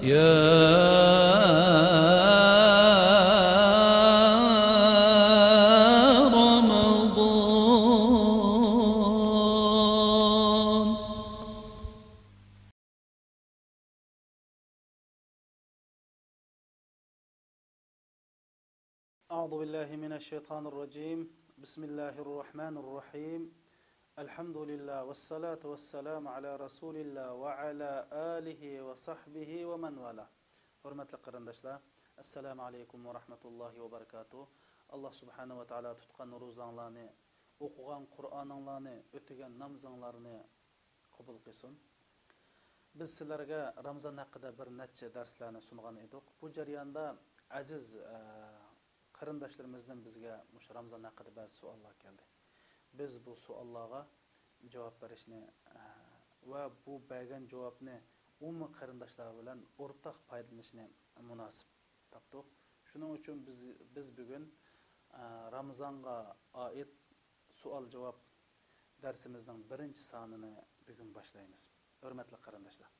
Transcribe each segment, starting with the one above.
يا رمضان. أعوذ بالله من الشيطان الرجيم. بسم الله الرحمن الرحيم. الحمد لله والصلاة والسلام على رسول الله وعلى آله وصحبه ومن والاه. Hürmetli qarindoshlar, assalomu alaykum va rahmatullohi va barakatuh. Alloh subhanahu va taolo tutgan ro'zanglarni, o'qigan Qur'oninglarni, o'tigan namozinglarni qabul qilsin. Biz sizlarga Ramazon haqida bir necha darslarni sungan edik. Bu jarayonda aziz qarindoshlarimizdan bizga mush Ramazon haqida ba'zi savollar keldi. Biz bu savollarga javob berishni va bu bergan javobni umumiy qarindoshlar bilan o'rtaq foydalanishni munosib topdik. Shuning uchun biz bugun Ramazonga oid savol-javob darsimizning birinchi sonini bugun boshlaymiz. Hurmatli qarindoshlar.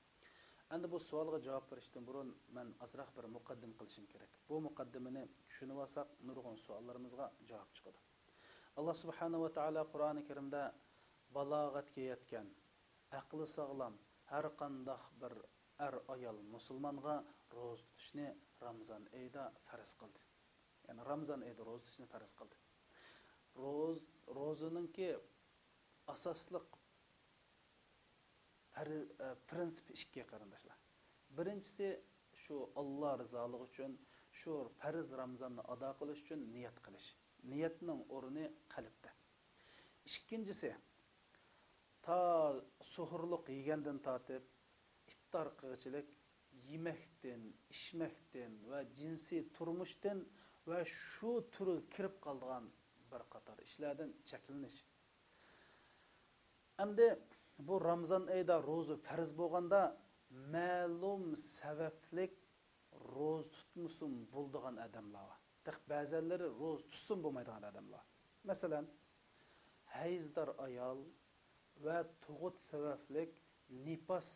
Endi bu savolga javob berishdan burun men azroq bir muqaddim qilishim kerak. Bu muqaddimani tushunib olsak, nurg'un savollarimizga javob chiqadi. Alloh subhanahu va taolo Qur'oni Karimda balog'atga yetgan, aqli sog'lom har qanday bir ayol musulmonga ro'za tutishni Ramazon oyida farz qildi. Ya'ni Ramazon oyida ro'za tutishni farz qildi. Ro'zaninki asosliq prinsip ikki qarindoshlar. Birinchisi shu Alloh rizoligi uchun shu farz Ramazonni ado qilish uchun niyat qilish. Niyatning o'rni qalbda. Ikkinchisi ta suhurluq yegandan tortib iftor qilishlik, yemakdan, ichmakdan va jinsiy turmushdan va shu turi kirib qolgan bir qator ishlardan cheklanish. Endi bu Ramazon oyida ro'za farz bo'lganda ma'lum sabablik ro'za tutmusun bo'ldigan odamlar bor. Ba'zilari ro'za tutsin bo'lmaydigan odamlar. Masalan, hayzdor ayol va tug'ut sabablik nifas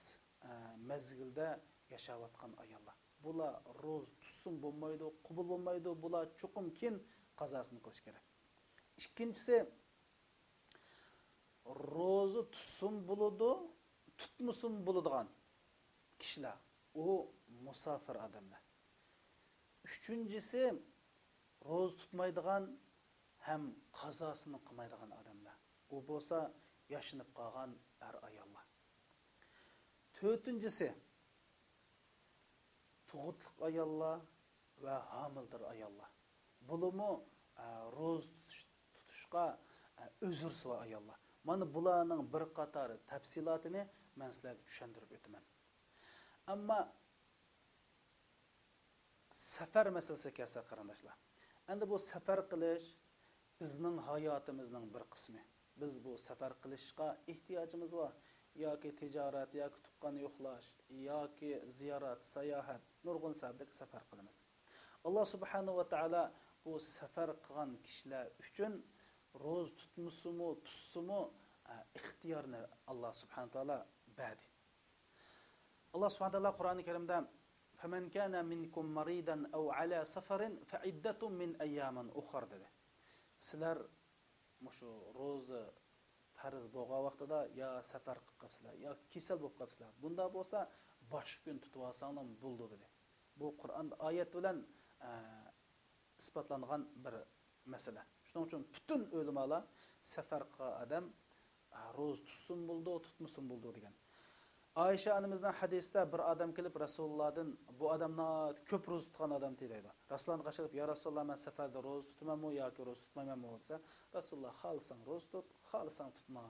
mezgilda yashayotgan ayollar. Bular ro'za tutsin bo'lmaydi, qabul bo'lmaydi. Bular chuqum kin qazosini qilish kerak. Ikkinchisi ro'za tutsin bo'ladi, tutmusun bo'ladigan kishilar. U musafir odamlar. Üçüncüsü ro'za tutmaydigan ham qazosini qilmaydigan odamlar. U bo'lsa yashinib qolgan ayollar. To'rtinchisi tug'utliq ayollar va homildor ayollar. Bulumi ro'za tutishga o'zursiz ayollar. Mana bularning bir qator tafsilotini men sizlarga tushuntirib o'taman. Ammo safar masalasiga kelsak qarindoshlar. Endi bu safar qilish bizning hayotimizning bir qismi. Biz bu safar qilishga ehtiyojimiz bor. Yoki tijorat, yoki tuqqan yo'qlash, yoki ziyorat, sayohat, nurg'un sabablik safar qilamiz. Alloh subhanahu va taolo bu safar qilgan kishilar uchun ro'za tutmusumu, tutsumu ixtiyorni Alloh subhanahu va taolo berdi. Alloh subhanahu va taolo Qur'oni Karimda فَمَنْ كَانَ مِنْكُمْ مَرِيدًا أَوْ عَلَى سَفَرٍ فَعِدَّةٌ مِنْ أَيَّامٍ أُخَرَ dedi. Sizlar şu ro'za farz bo'lgan vaqtida ya safar qilib qolsizlar, yo kasal bo'lib qolsizlar. Bunda bo'lsa boshqa kun tutib olsanglar bo'ldi dedi. Bu Qur'onda oyat bilan isbotlangan bir masala. Shuning uchun butun ulamolar safar qilgan odam ro'za tutsin bo'ldi, tutmasin bo'ldi degan. Ayşe annemizden hadiste bir adam gelip Resulullah'dan bu adamla köp roz tutan adam deydi. Resulullah'ın kaçırıp ya Resulullah ben seferde roz tutmam mı ya ki roz tutmam mı olsa Resulullah halsan roz tut, halsan tutma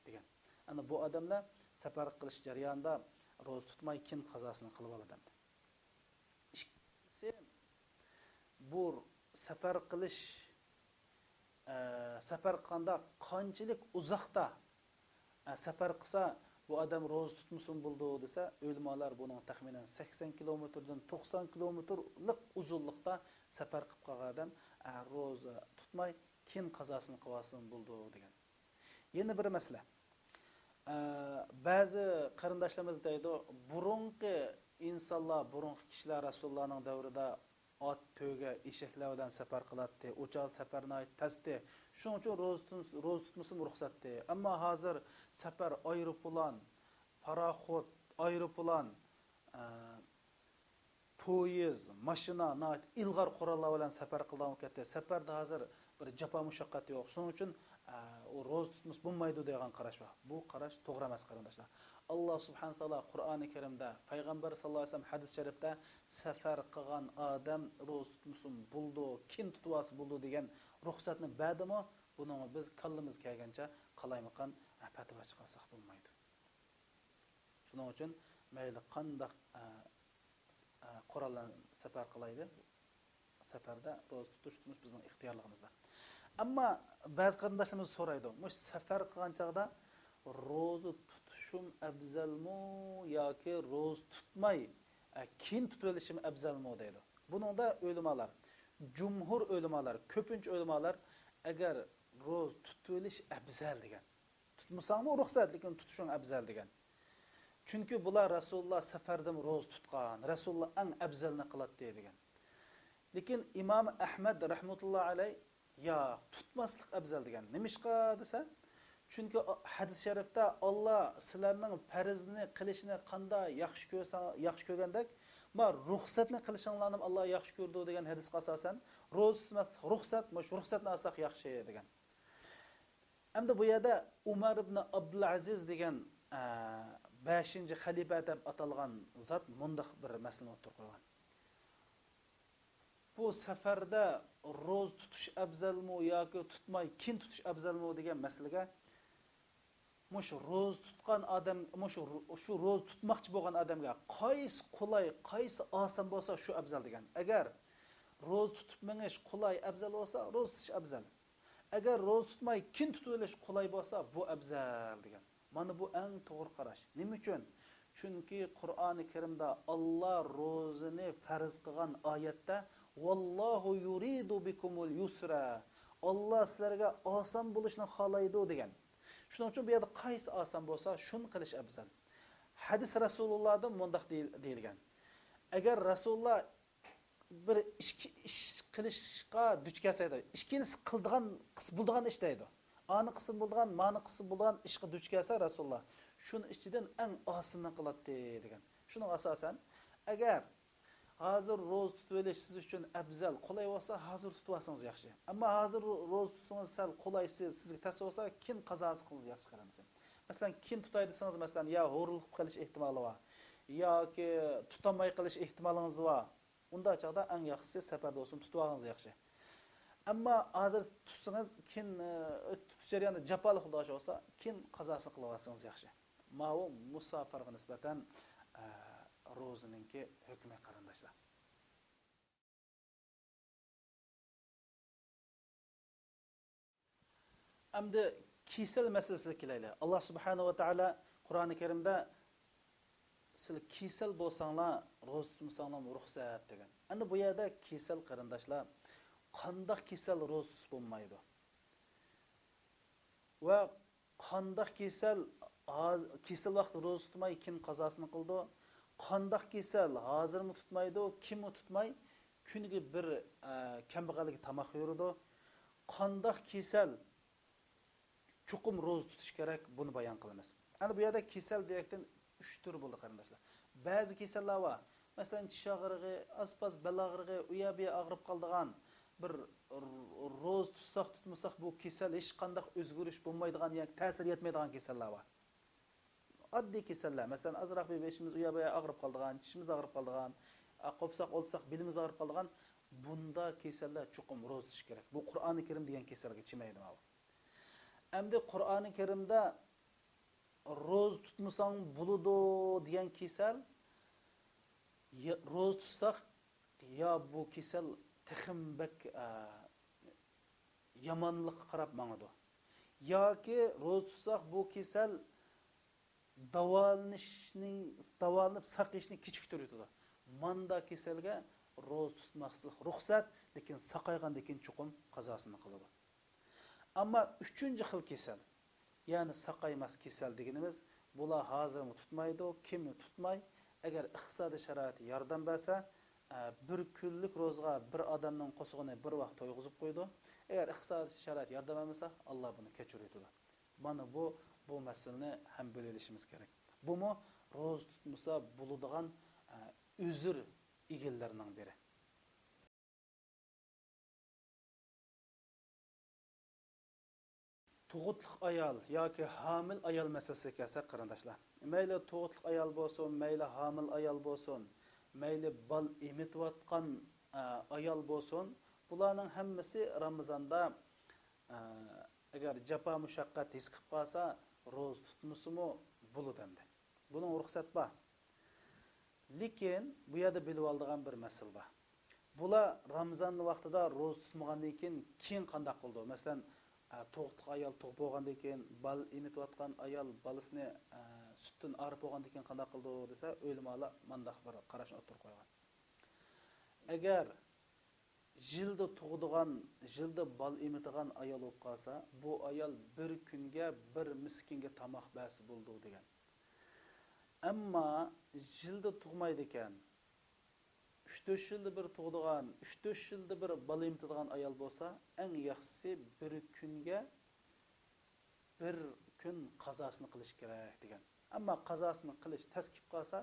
degan. Yani bu adamla sefer kılış jarayonida roz tutmay kin kazasını kılıp aladan. Bu sefer kılış sefer qilganda qanchalik uzoqda sefer qilsa bu adam ro'za tutmusun bo'ldi desa, ulamolar buning taxminan 80 kilometrdan 90 kilometrlik uzunlikda safar qilib qolgan odam ro'za tutmay kin qazosini qilsin bo'ldi degan. Yana bir masala. Ba'zi qarindoshlarimiz deydi, burunqi insonlar burungi kishilar Rasulullohning davrida ot, to'ga, eshaklar bilan safar qiladi. O'chal safarni tasdi. Shuning uchun ro'za tutmasam ruxsatdi. Ammo hozir safar aeroplan, paraxod, aeroplan, poyez, mashina, ilg'or qurollar bilan safar qilgan ketdi. Safarda hozir bir jafo mushaqqat yo'q. Shuning uchun u ro'za tutmas bo'lmaydi degan qarash bor. Bu qarash to'g'ri emas, qarindoshlar. Alloh subhanahu va taolo Qur'oni Karimda, payg'ambar sallallohu alayhi vasallam hadis sharifda safar qilgan odam ro'za tutmasin bo'ldi, kim tutuvasi bo'ldi degan ruxsatni berdimi? Buni biz kallamiz kelgancha qalaymiqan fatvo chiqarsak bo'lmaydi. Shuning uchun mayli qanday qurollan safar qilaydi, safarda ro'za tutishimiz bizning ixtiyorligimizda. Ammo ba'zi qarindoshlarimiz so'raydi, "Mush safar qilgan chaqda ro'za tutishim afzalmi yoki ro'za tutmay keyin tutib olishim afzalmi?" deydi. Buningda ulamolar, jumhur ulamolar, ko'pincha ulamolar agar ro'za tutib olish afzal degan. Tutmasangmi ruxsat, lekin tutishing afzal degan. Chunki bular Rasululloh safardan ro'za tutgan, Rasululloh eng afzalni qiladi degan. Lekin Imom Ahmad rahmatulloh alayh ya tutmaslik afzal degan. Nimishqa desa? Chunki hadis sharifda Alloh sizlarning farzini qilishni qanday yaxshi ko'rgandek, ma ruxsatni qilishinglarni Alloh yaxshi ko'rdi degan hadisga asosan ro'za tutmas ruxsatni olsak yaxshi degan. Endi bu yerda Umar ibn Abdulaziz degan 5-xalifa deb atalgan zot mundaq bir masalani o'tirib qo'ygan. Bu safarda ro'za tutish afzalmi yoki tutmay kin tutish afzalmi degan masalaga mush ro'za tutgan odam, shu ro'za tutmoqchi bo'lgan odamga qaysi qulay, qaysi oson bo'lsa shu afzal degan. Agar ro'za tutib menish qulay afzal bo'lsa, ro'za tutish afzal. Agar ro'za tutmay kin tutib olish qulay bo'lsa, bu afzal degan. Mana bu eng to'g'ri qarash. Nima uchun? Chunki Qur'oni Karimda Alloh ro'zani farz qilgan oyatda "Vallohu yuridu bikumul yusra", Alloh sizlarga oson bo'lishni xohlaydi degan. Shuning uchun bu yerda qaysi oson bo'lsa, shuni qilish afzal. Hadis Rasulullohdan mundaq deyilgan. Agar Rasululloh bir ish qilishga duch kelsa edi, ikkinchisi qildigan qis bo'lgan ish deydi. Ani qism bo'lgan, mani qism bo'lgan ishga duch kelsa Rasululloh shuni ichidan eng osonini qiladi degan. Shuning asosan agar hozir ro'za tutib olish siz uchun afzal, qulay bo'lsa, hozir tutib olsangiz yaxshi. Ammo hozir ro'za tutsangiz sal qulaysiz, sizga tas bo'lsa, kim qazosi qilsangiz yaxshi qaramiz. Masalan, kim tutay desangiz, masalan, ya ho'rlik qilish ehtimoli bor yoki tutamay qilish ehtimolingiz bor. Unda chaqda eng yaxshisi safarda bo'lsin, tutib olsangiz yaxshi. Ammo hozir tutsangiz, kim tutish jarayonida jafoli xudosh bo'lsa, kim qazosini qilib olsangiz yaxshi. Ma'u musafirga nisbatan ro'zininki hukmi qarindoshlar. Endi kisal masalasiga kelaylik. Alloh subhanahu va taolo Qur'oni Karimda siz kisal bo'lsanglar, ro'za tutmasanglar ruxsat degan. Endi bu yerda kisal qarindoshlar qanday kisal ro'za bo'lmaydi? Va qanday kisal vaqt ro'za tutmay kim qazosini qildi? Qanday kisal hozirmi tutmaydi, kimmi tutmay kuniga bir kambag'alga tamoq yurdi? Qanday kisal chuqum ro'za tutish kerak, buni bayon qilamiz. Ana bu yerda kisal deyakdan 3 tur bo'ldi qarindoshlar. Ba'zi kisallar bor. Masalan, tish og'rig'i, aspas bel og'rig'i, uya-buya og'rib qoldigan bir ro'za tutsak tutmasak bu kisal hech qanday o'zgarish bo'lmaydigan, yoki ta'sir etmaydigan kisallar bor. Oddiy kasallar, masalan, azroq bir beshimiz uya-buya og'rib qoldigan, tishimiz og'rib qoldigan, qopsaq olsak belimiz og'rib qoldigan, bunda kasallar chuqum ro'za tutish kerak. Bu Qur'oni Karim degan kasalga chimaydi mana. Endi Qur'oni Karimda ro'za tutmasang bo'ladi degan kasal, ro'za tutsak yo bu kasal tiximbak yomonlikqa qarab mangadi. Yoki ro'za tutsak bu kasal davolanib saqishni kechiktiradi. Manda kasalga ro'za tutmaslik ruxsat, lekin saqaygandan keyin chuqum qazosini qiladi. Ammo 3-xil kasal, ya'ni saqaymas kasal deganimiz, bular hozirmi tutmaydi, kimni tutmay, agar iqtisodiy sharoit yordam bersa, bir kunlik ro'zg'a bir odamning qo'shig'ini bir vaqt to'yg'izib qo'ydi. Agar iqtisodiy sharoit yordam bermasa, Alloh buni kechiradi. Mana bu masalani ham bilishimiz kerak. Bumi ro'z tutmasa bo'ladigan uzr egillarining biri. Tug'utliq ayol yoki homil ayol masalasiga kelsak, qarindoshlar. Mayli tug'utliq ayol bo'lsin, mayli homil ayol bo'lsin, mayli bal emitayotgan ayol bo'lsin, bularning hammasi Ramazonda agar jafo mushaqqat his qilib qolsa, ro'z tutmasimi bo'ladi endi. Buning ruxsat bor. Lekin bu yerda bilib oladigan bir masala bor. Bular Ramazon vaqtida ro'z tutmagandan keyin qanday qildi? Masalan, tug'utliq ayol tug'ib bo'lgandan keyin bal emitayotgan ayol bolasini sutdan arib bo'lgandan keyin qanday qildi desa, o'lmalar mandaq bir qarashni o'tirib qo'ygan. Agar yilda tug'digan, yilda bal emitigan ayol bo'lib qolsa, bu ayol bir kunga bir miskinga tomoq bersi bo'ldi degan. Ammo yilda tug'maydi ekan, 3-4 yilda bir tug'digan, 3-4 yilda bir bal emitadigan ayol bo'lsa, eng yaxshisi bir kunga bir kun qazosini qilish kerak degan. Ammo qazosini qilish taskib qolsa,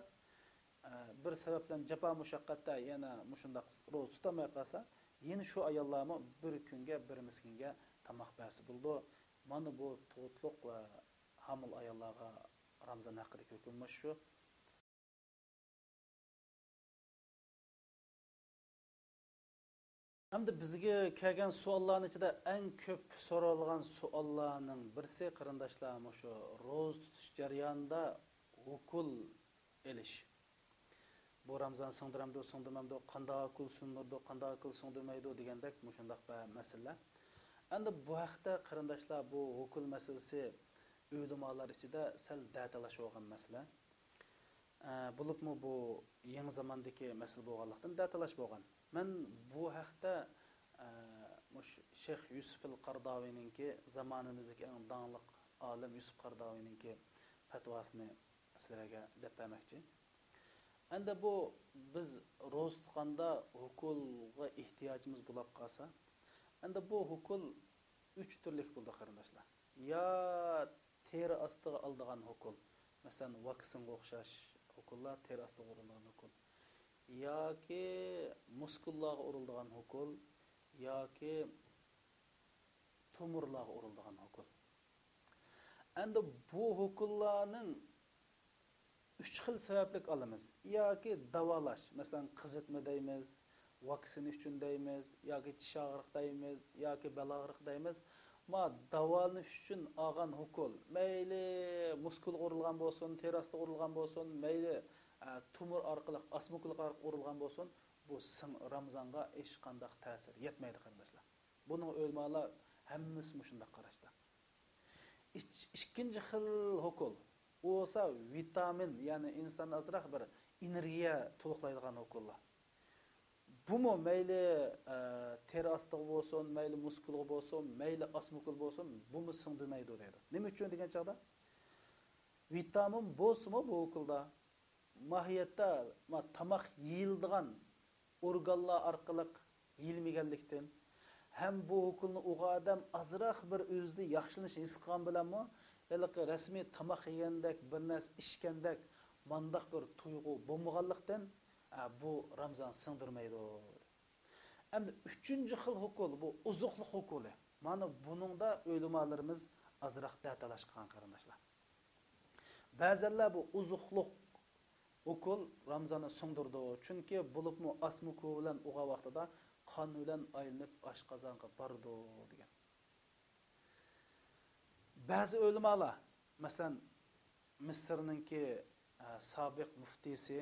bir sababdan jafo mushaqqatda yana mushundaq ro'z tutamay qolsa, yana shu ayollarni bir kunga bir miskinga tomoq bersi bo'ldi. Mana bu tug'utliq va hamil ayollarga Ramazon haqidagi hukm shu. Hamda bizga kelgan savollarning ichida eng ko'p so'ralgan savollarning birisi qarindoshlar shu ro'z tutish jarayonida hukul elish. Bu Ramazon singdiramdi, singdirmamdi, qanday hukul sundirdi, qanday hukul singdirmaydi degandek mushundaq bir masala. Endi bu haqda qarindoshlar bu hukul masalasi ulamolar ichida sal da'talashib olgan masala. Bulubmu bu yangi zamondagi masala bo'lganlikdan da'talashib olgan. Men bu haqda Şeyh Yusuf al-Qardavininki zamonimizdagi eng donglik olim Yusuf Qardavininki fatvosini sizlarga deb bermoqchi. Endi bu biz ro'z tutganda hukulga ehtiyojimiz bo'lib qolsa, endi bu hukul 3 turlik bo'ldi qarindoshlar. Ya teri ostiga oldigan hukul, masalan, vaksinga o'xshash hukullar teri ostiga urilgan hukul. Yoki muskullarga urilgan hukul, yoki tumurlarga urilgan hukul. Endi bu hukullarning 3 xil sabablik olamiz. Yoki davolash, masalan, qizitma deymiz, vaksin uchun deymiz, yoki tish og'riq deymiz, yoki bel og'riq deymiz. Ma davolanish uchun olgan hukul, mayli muskul urilgan bo'lsin, teri ostiga urilgan bo'lsin, mayli tumur orqali, osmuklik orqali urilgan bo'lsin, bu Ramazonga hech qanday ta'sir yetmaydi qarindoshlar. Buning o'lmalar hammasi shunday qarashda. Ikkinchi xil hukul u bo'lsa vitamin, ya'ni inson azroq bir energiya to'liqlaydigan hukullar. Bumi mayli teri ostiga bo'lsin, mayli muskulga bo'lsin, mayli osmukul bo'lsin, bumi singdirmaydi deydi. Nima uchun degan chaqda? Vitamin bo'lsa-mu bu hukulda mohiyatda tomoq yeyildigan organlar orqali yeyilmaganlikdan ham bu hukulni o'g'a odam azroq bir o'zida yaxshilanish his qilgan bilanmi, yalaqi rasmiy tomoq yegandek, bir narsa ichgandek mandaq bir tuyg'u bo'lmaganlikdan bu Ramazon singdirmaydi. Endi 3-chi xil hukul bu uzuqlik hukuli. Mana buningda o'limalarimiz azroq da'talash qilgan qarindoshlar. Ba'zanlar bu uzuqlik hukul Ramazonni singdirdi, chunki bulubmu asmuku bilan o'g'a vaqtida qon bilan aylanib oshqozonga bordi degan. Ba'zi o'limalar, masalan, Misrninki sobiq muftisi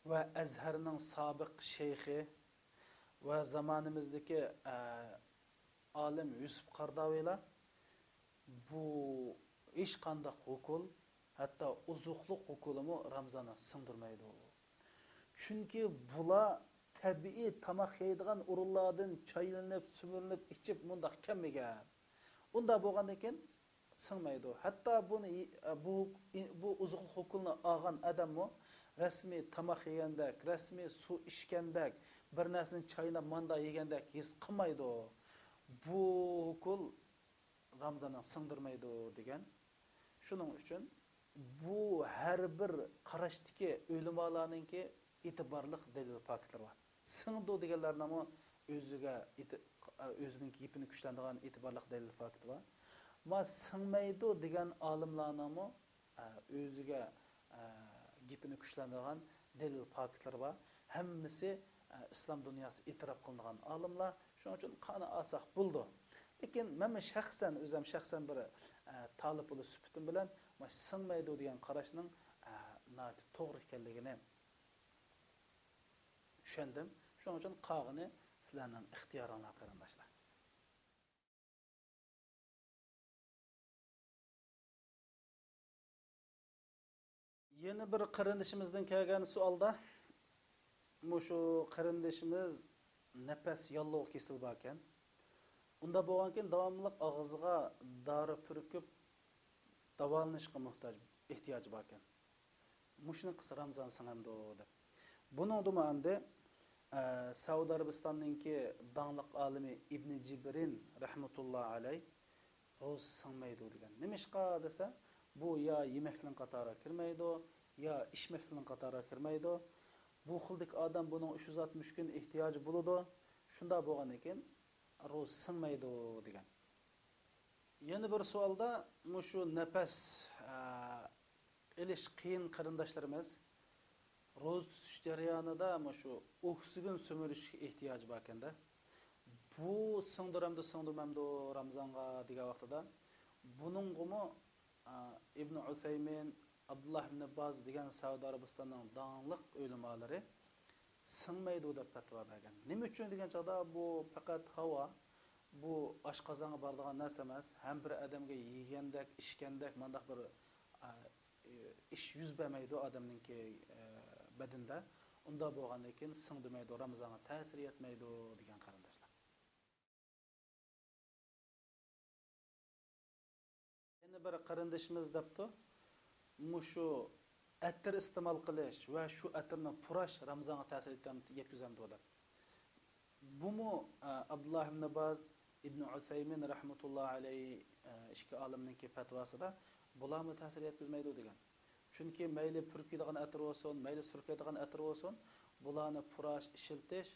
va Azharning sobiq sheyxi va zamonimizdagi olim Yusuf Qardaviylar bu hech qanday hukul, hatto uzuqlik hukulimi Ramazonni singdirmaydi. Chunki bular tabiiy tomoq yeydigan o'rinlardan chaylanib, sumurinib, ichib mundaq kelmagan. Unda bo'lgandan keyin singmaydi. Hatto bu uzuqlik hukulni olgan odammi rasmiy tamoq yegandek, rasmiy suv ichgandek, bir narsani chaynab manda yegandek his qilmaydi. Bu hukul Ramazandan singdirmaydi degan. Shuning uchun bu har bir qarashdagi o'limalarningki e'tiborli dalil faktlar bor. Singdi deganlarning o'zining ipini kuchlantirgan e'tiborli dalil fakti bor. Ma singmaydi degan olimlarning o'ziga gipini kuchlantirgan dalil faktlar bor. Hammasi islom dunyosi e'tirof qilingan olimlar. Shuning uchun qani olsak bo'ldi. Lekin men o'zim shaxsan bir talib bo'lib suhbatim bilan singmaydi degan qarashning to'g'ri ekanligini tushundim. Shuning uchun qog'ini sizlarning ixtiyoringizga qarindoshlar. Yana bir qarindishimizdan kelgan savolda shu qarindishimiz nafas yolluq kesilib ekan. Unda bo'lgankin davomli og'ziga dori purkib davolanishga ehtiyoji bor ekan. Mushuni qilsa Ramazon sanamdi deb. Buning dumanda Saudiya Arabistonininki danglik olimi Ibn Jibrin rahmatullohi alayh ro'z sanmaydi degan. Nimishqa desa, bu ya yemekning qatoriga kirmaydi, ya ichmekning qatoriga kirmaydi. Bu xildagi odam buning 360 kun ehtiyoji bo'ladi. Shunda bo'lgan ekan, ro'z sanmaydi degan. Yana bir savolda shu nafas elish qiyin qarindoshlarimiz ro'z tutish jarayonida shu oksigen so'mirish ehtiyoji bor ekanda. Bu singdiramdi Ramazonga degan vaqtida buningmi Ibn Usaymin, Abdullah ibn Baz degan Saudiya Arabistonining danglik o'limalari singmaydi deb fatvo bergan. Nima uchun degan chog'da bu faqat havo, bu oshqozonga boradigan narsa emas, ham bir odamga yegandek, ichgandek mandaq bir ish yuz bermaydi odamningki badanda. Unda bo'lgandan keyin singdirmaydi, Ramazonga ta'sir etmaydi degan qarindoshlar. Yana bir qarindishimiz debdi, shu atir iste'mol qilish va shu atirni purash Ramazonga ta'sir yetkazadi deb. Bumu Abdullah ibn Baz, Ibn Usaymin rahmatullohi alayhi ikki olimning fatvosida bularni ta'sir yetkazmaydi degan. Chunki mayli purkiydigan atir bo'lsin, mayli surkaydigan atir bo'lsin, bularni purash, ishiltish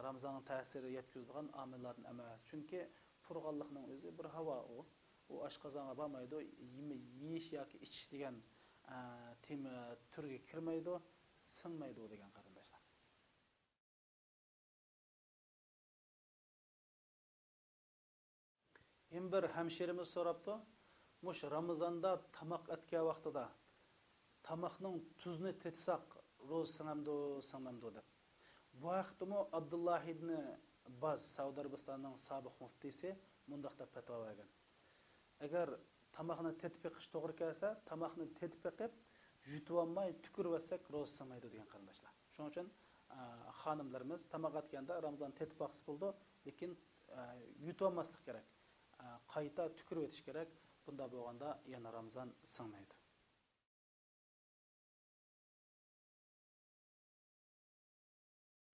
Ramazonga ta'sir yetkazadigan omillardan emas. Chunki purg'onlikning o'zi bir havo u oshqozonga bormaydi, yeyish yoki ichish degan turga kirmaydi, singmaydi degan qarindoshlar. Hem bir hemşerimiz so'rabdi, mush Ramazonda tamoq etgan vaqtida tamoqning tuzini tetsak ro'z sanamdi deb. Bu vaqtda Abdullah ibn Baz, Saudiya Arabistonining sobiq muftisi mundaq deb fatvo bergan. Agar tamoqni tetib yiqish to'g'ri kelsa, tamoqni tetib yiqib, yutib olmay tukurvasak ro'z sanmaydi degan qarindoshlar. Shuning uchun xonimlarimiz tamoq etganda Ramazon tetib vaqt bo'ldi, lekin yutib olmaslik kerak. Qayta tükürüp etiş gerek. Bunda bo'lganda yana Ramazon singmaydi.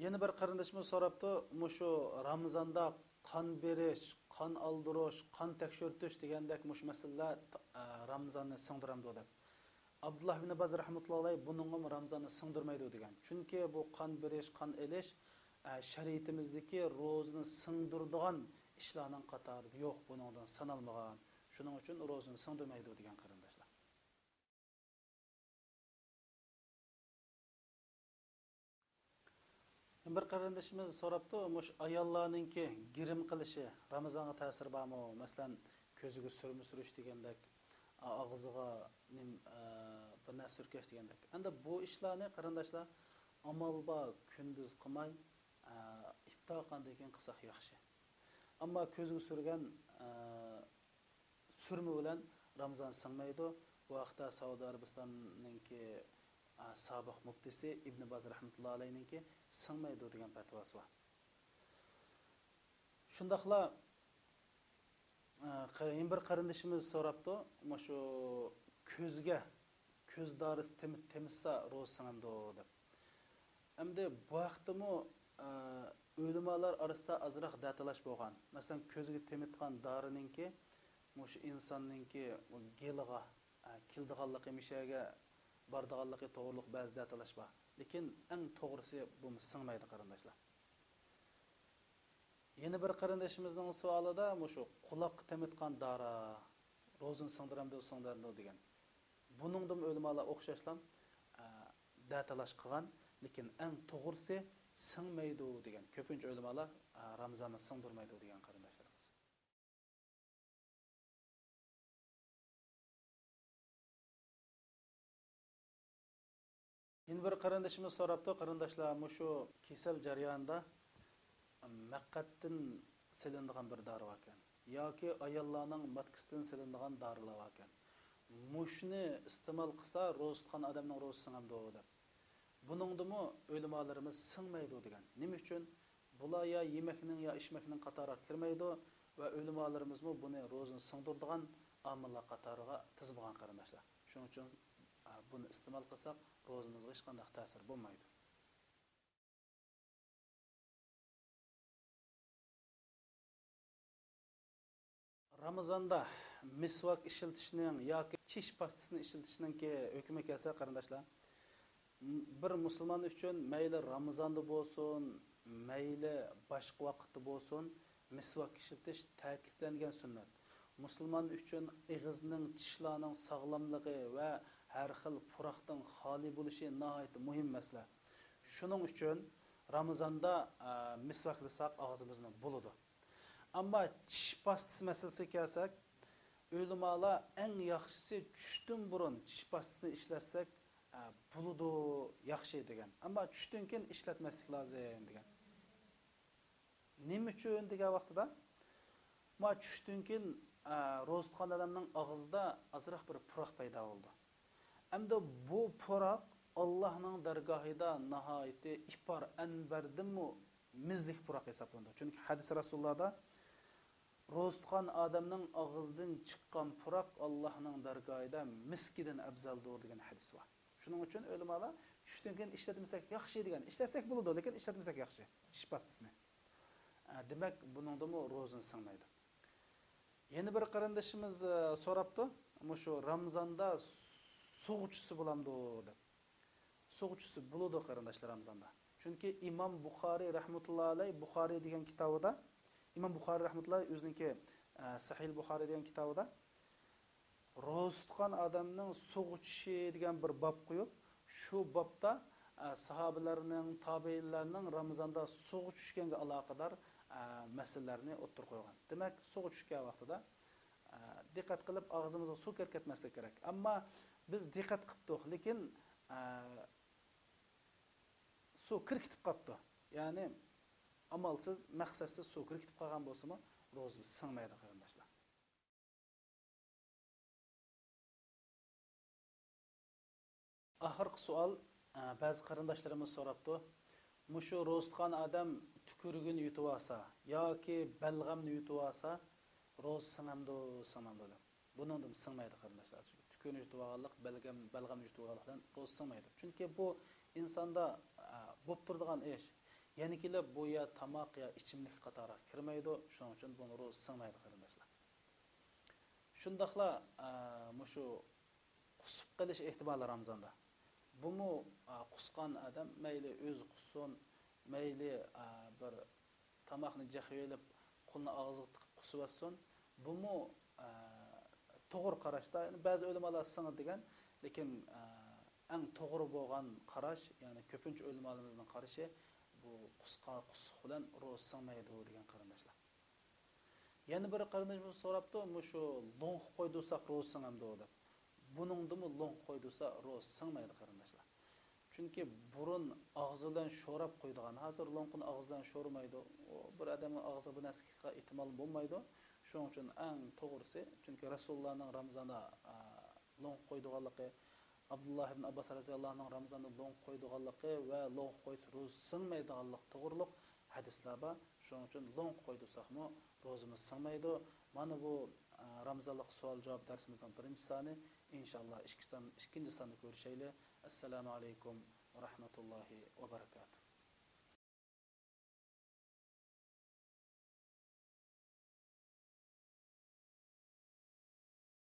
Yana bir qarindishimiz so'rabdi, shu Ramazonda qon berish, qon aldirish, qon tekshirtish degandek mush masalalar Ramazonni singdiramdi deb. Abdullah ibn Baz rahmatullohi alayhi buningga Ramazonni singdirmaydi degan. Chunki bu qon berish, qon elish shariatimizdagi ro'zani singdiradigan ishlarning qatorida yo'q, buningdan sanalmagan. Shuning uchun ro'zani singdirmaydi degan qarindoshlar. Bir qarindishimiz so'rabdi, ayollarningki girim qilishi Ramazonga ta'sir bormi? Masalan, ko'ziga surma surish degandek, og'ziga bir narsa surkash degandek. Endi bu ishlarni qarindoshlar amal bor, kunduz qilmay, iftor qilgandan keyin qilsak yaxshi. Ammo ko'ziga surgan surma bilan Ramazon singmaydi. Bu vaqtda Saudiya Arabistonininki sobiq muftisi Ibn Baz rahmatullohi alayhinki singmaydi degan fatvosi bor. Shundaqla bir qarindishimiz so'rabdi, shu ko'z dorisi temizsa ro'za singimdi deb. Endi bu vaqtimi o'limalar orasida azroq datalash bo'lgan. Masalan, ko'zga temitgan dorininki mush insonninki geliga kildiganligi mishaga bordiganligi to'g'riliq ba'zi datalash bor. Lekin eng to'g'risi bu singmaydi qarindoshlar. Yana bir qarindashimizning savolida shu quloqqa temitgan dara ro'zini singdiramdi degan. Buningdan o'limalar o'xshashlam datalash qilgan, lekin eng to'g'risi singmaydi degan. Ko'pincha o'limalar Ramazonni singdirmaydi degan qarindoshlarimiz. Yana bir qarindashimiz so'rabdi, qarindoshlar, shu kasal jarayonida maqqatdan silinadigan bir dori bor ekan yoki ayollarning matkasidan silinadigan dorilar bor ekan. Mushni iste'mol qilsa ro'za tutgan odamning ro'zasi singadi deb. Buningdimi o'limalarimiz singmaydi degan. Nima uchun? Bular ya yemakning ya ichmakning qatoriga kirmaydi va o'limalarimiz buni ro'zani singdiradigan omillar qatoriga tizilgan qarindoshlar. Shuning uchun buni iste'mol qilsak ro'zamizga hech qanday ta'sir bo'lmaydi. Ramazonda misvak ishlatishning yoki tish pastasini ishlatishning hukmi kelsa qarindoshlar, bir musulmon uchun mayli Ramazonda bo'lsin, mayli boshqa vaqtda bo'lsin, misvak ishlatish ta'kidlangan sunnat. Musulmon uchun og'izning, tishlarning sog'lomligi va har xil puroqdan xoli bo'lishi nihoyat muhim masala. Shuning uchun Ramazonda misvaklasak og'zimizni bo'ladi. Ammo tish pastasi masalasiga kelsak, o'limalar eng yaxshisi tushdan burun tish pastasini ishlatsak bo'ladi yaxshi degan. Ammo tushdan keyin ishlatmaslik lozim degan. Nima uchun degan vaqtida tushdan keyin ro'za tutgan odamning og'zida azroq bir puroq paydo bo'ldi. Endi bu puroq Allohning dargohida nihoyatda ipor anbardimi mizlik puroq hisoblanadi. Chunki hadis Rasulullohda ro'za tutgan odamning og'zidan chiqqan puroq Allohning dargohida miskidan afzaldir degan hadis bor. Shuning uchun o'limalar tushdan keyin ishlatmasak yaxshi degan. Ishlatsak bo'ladi, lekin ishlatmasak yaxshi. Tish pastasini. Demak, buningdami ro'zani singmaydi. Yana bir qarindashimiz so'rabdi, shu Ramazonda sug'uchisi bo'lamdi deb. Sug'uchisi bo'ladi qarindoshlar Ramazonda. Chunki Imom Buxoriy rahmatullohi alayhi Buxoriy degan kitobida Imom Buxoriy rahmatullohi o'ziniki Sahih Buxoriy degan kitobida ro'za tutgan odamning sug'uchishi degan bir bob qo'yib, shu bobda sahobalarning, tobiinlarning Ramazonda sug'uchishganga aloqador masalalarni o'ttir qo'ygan. Demak, sug'uchishgan vaqtida diqqat qilib og'zimizga suv ketmaslik kerak. Ammo biz diqqat qildik, lekin suv kirkitib qoldi. Ya'ni amalsiz, maqsadsiz suv kirkitib qolgan bo'lsa-mu, ro'za singmaydi qarindoshlar. Oxirgi savol ba'zi qarindoshlarimiz so'rabdi. Mushu ro'za tutgan odam tukurugini yutib olsa yoki balg'amni yutib olsa, ro'za singadi deb. Buningdan singmaydi qarindoshlar. Tukurni yutib olganlik, balg'amni yutib olganlikdan ro'za singmaydi. Chunki bu insonda bo'lib turadigan ish. Ya'ni kelib bu ya tamoq ya ichimlik qatoriga kirmaydi. Shuning uchun buni ro'za singmaydi qarindoshlar. Shundaqla mushu qusib qilish ehtimoli Ramazonda. Bumu qusgan odam mayli o'zi qussin, mayli bir tamoqni jaxyelib qo'lni og'ziga tiqib qusib olsin, bumu to'g'ri qarashda, ya'ni ba'zi o'limalar singadi degan, lekin eng to'g'ri bo'lgan qarash, ya'ni ko'pincha o'limalarimizning qarashi bu qusuq bilan ro'za singmaydi degan qarindoshlar. Yana bir qarindashimiz so'rabdi, shu lo'ng qo'ydursak ro'za singamdi deb. Buningdimi lo'ng qo'ydursa ro'za singmaydi qarindoshlar. Chunki burun og'zidan sho'rab qo'ydigan. Hozir lo'ngni og'zidan sho'rmaydi. O bir odamning og'ziga bu narsaga ehtimol bo'lmaydi. Shuning uchun eng to'g'risi, chunki Rasulullohning Ramazonda lo'ng qo'ydiganligi, Abdullah ibn Abbas radhiyallohu anhu Ramazonda lo'ng qo'ydiganligi va lo'ng qo'ysa ro'za singmaydiganlik to'g'riliq hadislar bor. Shuning uchun lo'ng qo'ydursaqmi ro'zamiz singmaydi. Mana bu Ramazanlık sual cevap dersimizin birinci sani. İnşallah ikinci sanı görüşeyle. Esselamu aleyküm ve rahmetullahi ve berekatuhu.